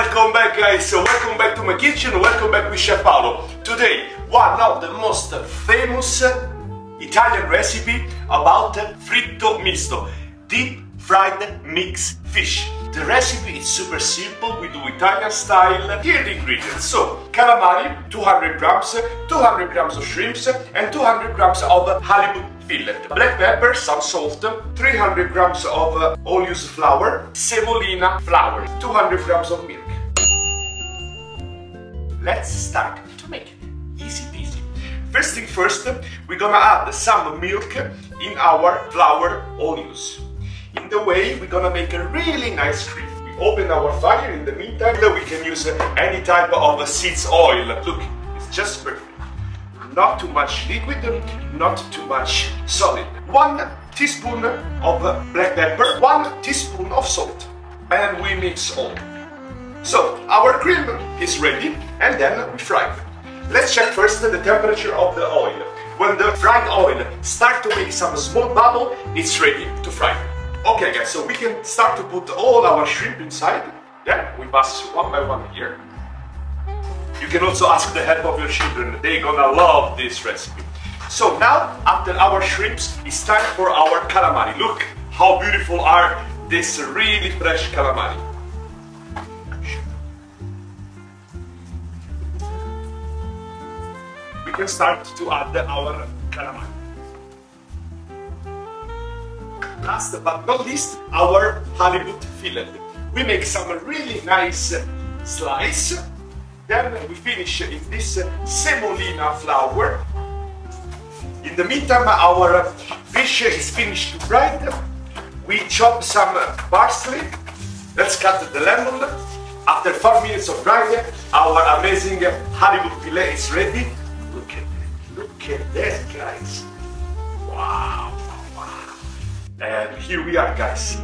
Welcome back guys, welcome back to my kitchen, welcome back with Chef Paolo. Today, one of the most famous Italian recipe about Fritto Misto, deep fried mixed fish. The recipe is super simple, we do Italian style. Here are the ingredients. So, calamari, 200 grams, 200 grams of shrimps, and 200 grams of halibut fillet. Black pepper, some salt, 300 grams of all-use flour, semolina flour, 200 grams of milk. Let's start to make it easy peasy. First thing first, we're gonna add some milk in our flour all-use. In the way, we're gonna make a really nice cream. We open our fire. In the meantime, we can use any type of seeds oil. Look, it's just perfect. Not too much liquid, not too much solid. 1 teaspoon of black pepper, 1 teaspoon of salt, and we mix all. So our cream is ready, and then we fry it. Let's check first the temperature of the oil. When the fried oil starts to make some small bubble, it's ready to fry. Okay guys, so we can start to put all our shrimp inside. Yeah, we pass one by one here. You can also ask the help of your children, they're gonna love this recipe. So now, after our shrimps, it's time for our calamari. Look how beautiful are these really fresh calamari. We can start to add our calamari. Last but not least, our halibut fillet. We make some really nice slice. Then we finish in this semolina flour. In the meantime, our fish is finished to fry. We chop some parsley. Let's cut the lemon. After 4 minutes of frying, our amazing halibut fillet is ready. Look at that, guys. Wow. And here we are, guys.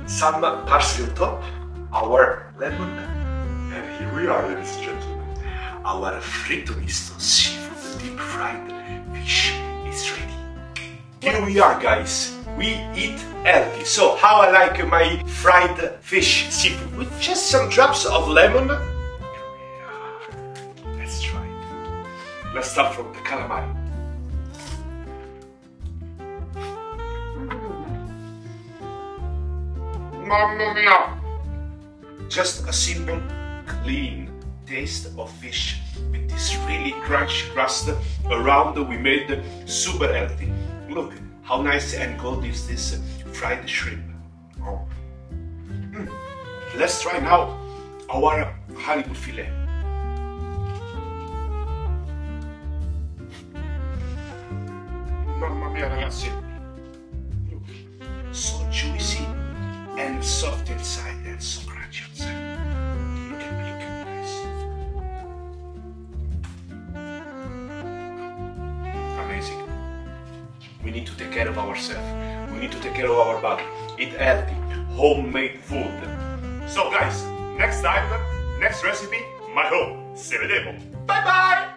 Some parsley on top, our lemon, and here we are, ladies and gentlemen. Our Fritto Misto seafood deep fried fish is ready. Here we are, guys. We eat healthy. So, how I like my fried fish seafood with just some drops of lemon. Here we are. Let's try it. Let's start from the calamari. Mamma mia! Just a simple, clean taste of fish with this really crunchy crust around. We made super healthy. Look how nice and cold is this fried shrimp. Oh. Let's try now our halibut fillet. Mamma mia, ragazzi! Look, so juicy and soft inside and so crunchy outside. Look at me, guys. Amazing. We need to take care of ourselves. We need to take care of our body. Eat healthy, homemade food. So guys, next time, next recipe, my home. Se vedemo. Bye bye!